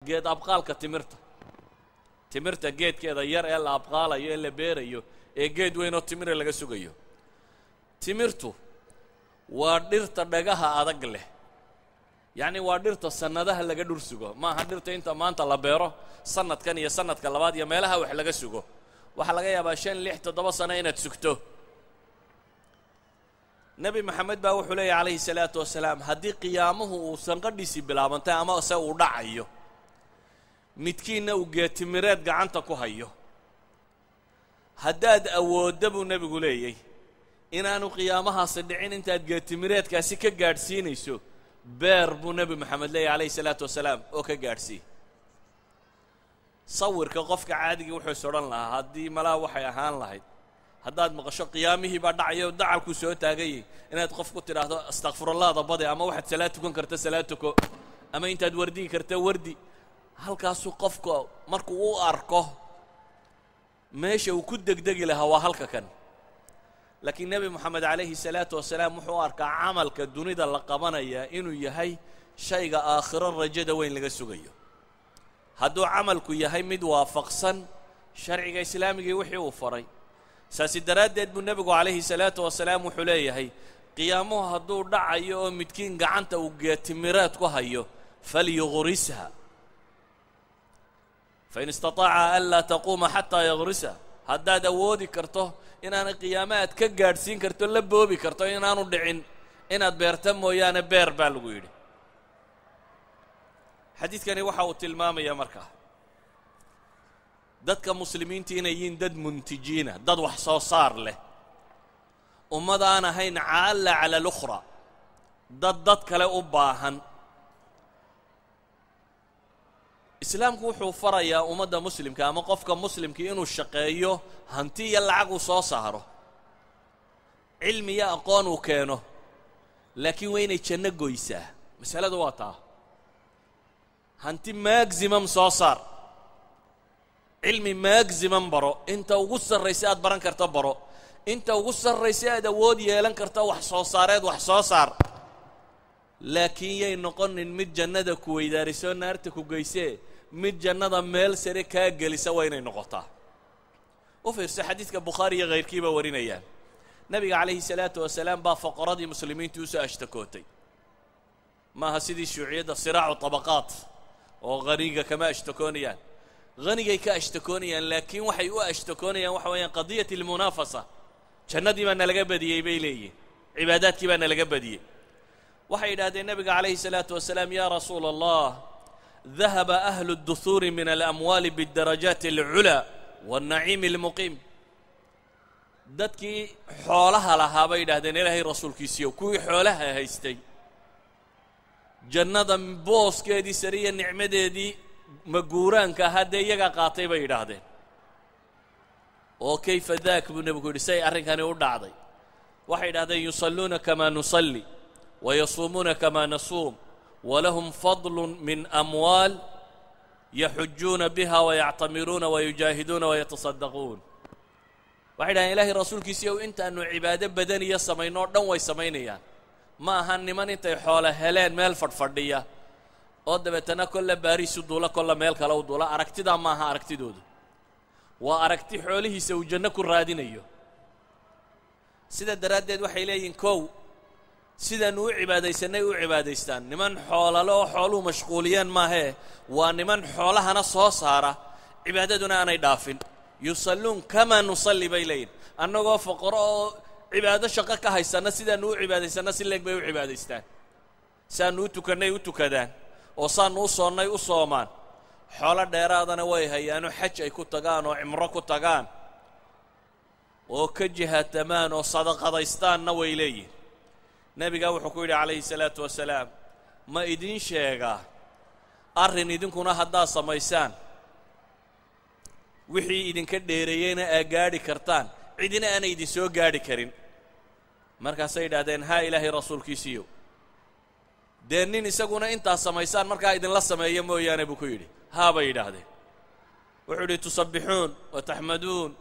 geed abqaalka timirta geedkeeda yar ee la abqaalayo ee la beerayo ee geed weyn oo timir laga sugayo. timirtu waa dhirta dhagaha adag leh, yacni waa dhirta sanadaha laga dhur sugo, maaha dhirta inta maanta la beero sanadkan iyo sanadka labaad iyo meelaha wax laga sugo. waxaa laga yaabaa 5, 6, 7 sano inaad sugto. nebi maxamed baa wuxuu leeyahy calayhi salaatu wasalaam, haddii qiyaamuhu uu sanqadhiisii bilaabantay ama se uu dhacayo, midkiinna uu geetimireed gacanta ku hayo, haddaad awoodda buu nebigu leeyay inaanu qiyaamahaasi dhicin intaad geetimireedkaasi ka gaadhsiinayso, beer buu nebi maxamed leeyahy calayhi salaatu wasalaam oo ka gaadhsii. sawirka qofka caadigii wuxuu is odhan lahaa haddii malaha waxay ahaan lahayd haddaad maqasho qiyaamihii baa dhacayo dacalkuu soo taagayay inaad qof ku tidhaahdo astakfirullahda badi, ama waxaad salaad tukan karta salaad tuko, ama intaad wardigi karta wardi. halkaasuu qofka markuu u arko meesha uu ku degdegi lahaa waa halka kan. laakiin nebi moxamed calayhi salaatu wasalaam wuxuu u arkaa camalka dunida la qabanaya inuu yahay shayga aakhiro rajada weyn laga sugayo. hadduu camalku yahay mid waafaqsan sharciga islaamigii wixii uu faray, saasi daraaddeed buu nebigu calayhi salaatu wasalaam wuxuu leeyahay qiyaamuhu hadduu dhacayo oo midkiin gacanta uu geetimireed ku hayo falyuqrisha fain istataaca an laa taquuma xataa yaqrisha. haddaad awoodi karto inaanay qiyaamo aad ka gaadhsiin karto la boobi karto inaanu dhicin inaad beerta mooyaane beer baa lagu yidhi. xadiidkani waxa uu tilmaamaya markaa dadka muslimiinta inay yihiin dad muntijiina, dad wax soo saar leh, ummad aan ahayn caalla cala alukhra, dad kale u baahan. islaamku wuxuu farayaa ummadda muslimka ama qofka muslimkii inuu shaqeeyo, hanti iyo lacag uu soo saaro, cilmi iyo aqoon uu keeno, laakiin waa inay janno goysaa. masaladu waa taa. hanti maximum soo saar, cilmi maximum baro, inta ugu sarraysa aad baran karto baro, inta ugu sarraysa aad awood yeelan karto wax soo saareed wax soo saar, laakiin yay noqonin mid jannada ku weydaariso naarta ku geysee mid jannada meel sare kaa gelisa waa inay noqotaa. u fiirso xadiidka bukhaari iyo kayrkiiba warinayaan, nabiga calayhi salaatu wasalaam baa faqradii muslimiintu usoo ashtakootay. maaha sidii shuuciyadda siraacu tabaqaat oo haniga kama ashtakoonayaan, hanigay ka ashtakoonayaan, laakiin waxay u ashtakoonayaan waxa weeyaan qadiyat almunaafasa. jannadii baa nalaga badiyey bay leeyihin, cibaadaadkii baa nalaga badiyey. waxay yidhahdeen nabiga calayhi salaatu wasalaam, yaa rasuula allah, dahaba ahlu اduhuuri min alamwaali biاdarajaati alculaa waاnnaciimi almuqiim. dadkii xoolaha lahaa bay yidhahdeen ilaahay rasuulkiisiiyo kuwii xoolaha haystay, jannada booskeedii sare iyo nicmadeedii maguuraanka ahaa dee iyagaa qaatay bay yidhaahdeen. oo kayfa daak buu nebigu yidhi, say arrinkani u dhacday. waxay yidhahdeen yusalluuna kamaa nusalli wayasuumuuna kamaa nasuum walahum fadlu min amwaal yaxujuuna biha wayactamiruuna wayujaahiduuna wayatasaddaquun. waxay yidhahdeen ilaahay rasuulkiisiiyow intaanu cibaado badan iyo samayno o dhan way samaynayaan, ma aha niman intay xoolo heleen meel fadhfadhiya oo dabeetana kolle baariisu duula kolle meel kale u duula. aragtidaa ma aha aragtidoodu, waa aragti xoolihiisa uu janno ku raadinayo. sida daraaddeed waxay leeyihin kow, sidaanu u cibaadaysanay u cibaadaystaan. niman xoolale oo xooluhu mashquuliyeen maahee waa niman xoolahana soo saara, cibaadaduna aanay dhaafin. yusalluun kamaa nusalli bay leeyihin, annagoo faqro oo cibaado shaqo ka haysanna sidaanu u cibaadaysanna si leeg bay u cibaadaystaan. saanu u tukannay u tukadaan, oo saanu u soonnay u soomaan. xoolo dheeraadana way hayaanoo xaj ay ku tagaan oo cimro ku tagaan oo ka jihaatamaan oo sadaqadaystaanna way leeyihin. nebigaa wuxuu ku yidhi calayhi salaatu wasalaam, ma idiin sheegaa arrin idinkuna haddaad samaysaan wixii idinka dheereeyeyna aa gaadhi kartaan, cidina aanay idin soo gaadhi karin. markaasay yidhahdeen, haa ilaahay rasuulkiisiiyo, dee nin isaguna intaad samaysaan markaa idinla sameeya mooyaane buu ku yidhi. haa bay yidhaahdeen. wuxuu yidhi tusabbixuun wataxmaduun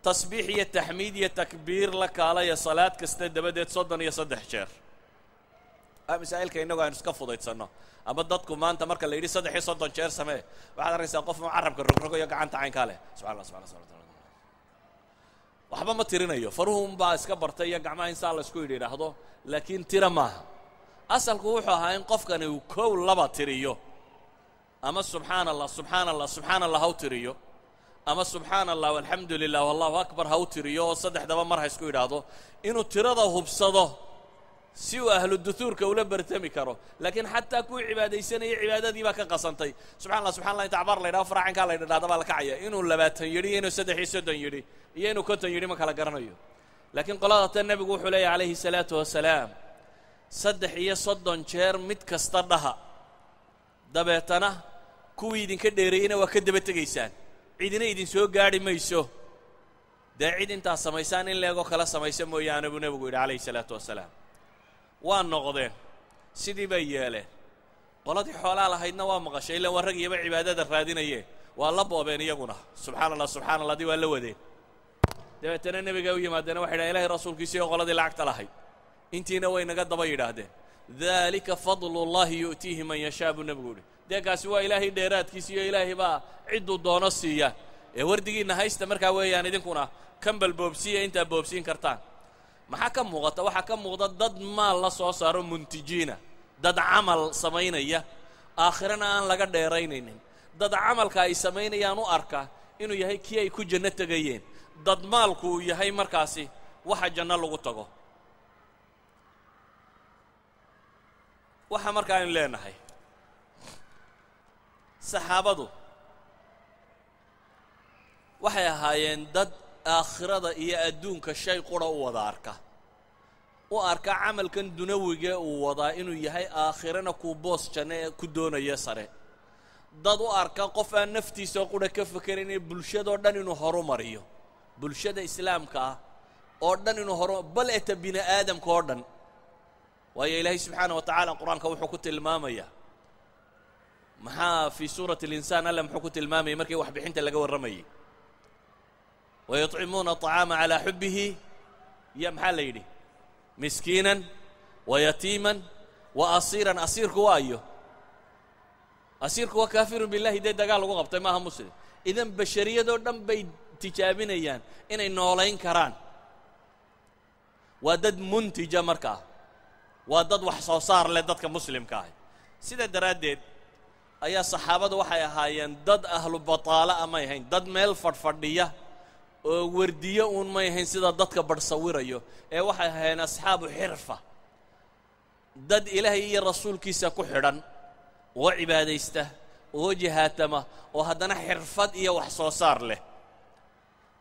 tasbiix iyo taxmiid iyo takbiir la kaalaya salaad kasta dabadeed 33 jeer. masaa'ilka innagu aynu iska fudaydsanno ama dadku maanta marka la yidhi 3 jeer samee waxaad arkaysaa qof carabka rogrogayo gacanta caynkaa leh subxana waxba ma tirinayo faruhunbaa iska bartay iyo gacmaha insaa la isku yidhaahdo laakiin tira maaha asalku wuxuu ahaa in qofkani uu kow laba tiriyo ama subxaana allah subxaana allah subxaana allah ha u tiriyo ama subxaana allah walxamdu lilah wallahu akbar ha u tiriyo oo saddexdaba mar ha isku yidhaahdo inuu tirada hubsado si uu ahlu duhuurka ula bartami karo laakiin xataa kuwii cibaadaysanayay cibaadadii baa ka qasantay subxana allah inta cabaar la yidhaho faraacinkaa la yidhahda baa la kacaya inuu 20 yidhi iyo inuu 30 yidhi iyo inuu 50 yidhi ma kala garanayo laakiin qolada tan nebigu wuxuu leeyahy calayhi salaatu wasalaam 3 jeer mid kasta dhaha dabeetana kuwii idinka dheereeyeyna waa ka daba tegaysaan cidina idin soo gaadhi mayso dee cid intaa samaysaan in leegoo kala samaysa mooyaane buu nebigu yidhi calayhi salaatu wasalaam waa noqdeen sidii bay yeeleen qoladii xoolaa lahaydna waa maqashay ilaan waa rag iyaba cibaadada raadinayeen waa la boobeen iyaguna subxaana allah dii waa la wadeen dabeetana nebiga u yimaadeen waxay dhahen ilahay rasuulkiisa iyo qoladii lacagta lahayd intiina way naga daba yidhaahdeen dalika fadlu llahi yu'tiihi man yashaa buu nebigu yidhi dee kaasi waa ilaahay dheeraadkiisa iyo ilaahay baa cidduu doono siiya ee wardigiinna haysta markaa weeyaan idinkuna kambal boobsiya intaa boobsiin kartaan maxaa ka muuqata waxaa ka muuqda dad maal la soo saaro muntijiina dad camal samaynaya aakhirana aan laga dheeraynaynin dad camalka ay samaynayaan u arka inuu yahay kii ay ku janno tegayeen dad maalku uu yahay markaasi waxa janno lagu tago waxa markaa aynu leenahay saxaabadu waxay ahaayeen dad aakhirada iyo adduunka shay qura u wada arka camalkan dunawiga uu wadaa inuu yahay aakhirana kuu boos janno ee ku doonaya sare dad u arka qof aan naftiisa qura ka fakerayn ee bulshadoo dhan inuu horumariyo bulshada islaamka ah oo dhan inuu bal eta bini aadamka oo dhan waayo ilaahay subxaana wa tacaala qur-aanka wuxuu ku tilmaamayaa maxaa fii suurati alinsaan alla muxuu ku tilmaamayay markii waxbixinta laga warramayay ويطعمون الطعام على حبه يا محل يدي مسكينا ويتيما وأصيرا أصيرك وايو أصيرك وكافر بالله ده دقال وقبط ما هم مسلم إذن بشرية دور دم بتجابين أيان إن النولين كران ودد منتج مركا ودد وحصوصار لدد كمسلم كاي سيدة درادد أيا صحابة وحي هايان دد أهل بطالة أما يهين دد ميل فردية oo wardiyo uun ma yahayn sida dadka barsawirayo ee waxay ahaayeen asxaabu xirfa dad ilaahay iyo rasuulkiisa ku xidhan oo cibaadaysta oo jihaatama oo haddana xirfad iyo wax soo saar leh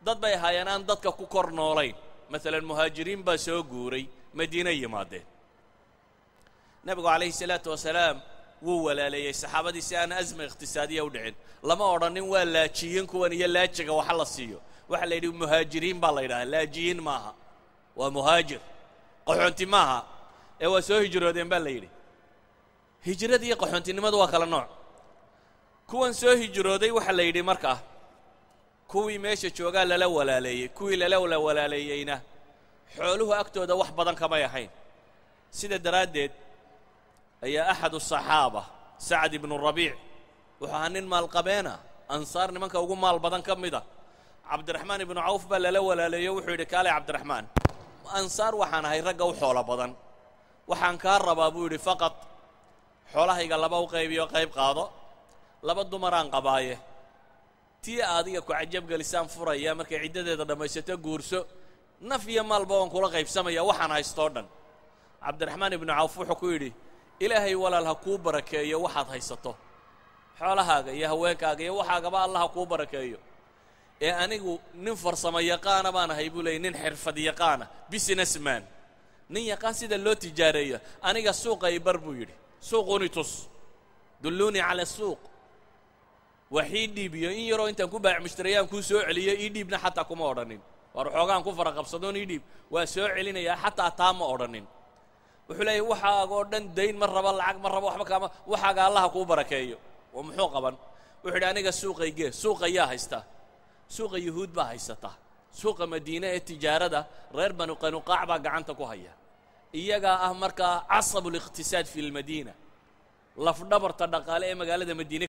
dad bay ahaayeen aan dadka ku kor noolayn maalan muhaajiriin baa soo guuray madiina yimaadeen nebigu calayhi salaatu wasalaam wuu walaaleeyey saxaabadii si aan asma iqtisaadiya u dhicin lama odhanin waa laajiyin kuwan iyo laajiga waxa la siiyo waxa la yidhi muhaajiriin baa la yidhahaa laajiyiin maaha waa muhaajir qaxoonti maaha ee waa soo hijroodeen baa la yidhi hijrada iyo qaxoontinimadu waa kala nooc kuwan soo hijrooday waxa la yidhi markaa kuwii meesha joogaa lala walaaleeyey kuwii lala walaaleeyeyna xooluhu agtooda wax badan kamay ahayn sida daraaddeed ayaa axadu saxaaba sacd ibnu rabiic wuxuu ahaa nin maalqabeena ansaar nimanka ugu maal badan ka mida cabdiraxmaan ibnu cawf baa lala walaaleeyo wuxuu yidhi kaalay cabdiraxmaan ansaar waxaan ahay ragga u xoolo badan waxaan kaa rabaa buu yidhi faqad xoolahayga laba u qaybiyo qayb qaado laba dumaraan qabaaye tii adiga ku cajab gelisaan furaya markay ciddadeeda dhammaysato guurso naf iyo maalba waan kula qaybsamaya waxaan haystoo dhan cabdiraxmaan ibnu cawf wuxuu ku yidhi ilaahay walaal ha kuu barakeeyo waxaad haysato xoolahaaga iyo haweenkaaga iyo waxaagaba allah ha kuu barakeeyo ee anigu nin farsamo yaqaana baan ahay buu leeyay nin xirfad yaqaana businessman nin yaqaan sida loo tijaareeyo aniga suuqa ay bar buu yidhi suuquni tus dulluuni cala suuq waxii dhiibiyo in yaroo intaan ku baac mushtariyaan kuu soo celiyo ii dhiibna xataa kuma odhanin war xoogaan ku faraqabsadoon ii dhiib waa soo celinayaa xataa taa ma odhanin wuxuu leeyahay waxaagoo dhan dayn ma raba lacag ma raba waxba kaama waxaaga allaha kuu barakeeyo oo muxuu qaban wuxuu yidhi aniga suuqaygee suuqa yaa haystaa suuqa yuhuud baa haysataa suuqa madiine ee tijaarada reer banu qanuqaac baa gacanta ku haya iyagaa ah markaa casabu liqtisaad fi lmadiina lafdhabarta dhaqaale ee magaalada madiine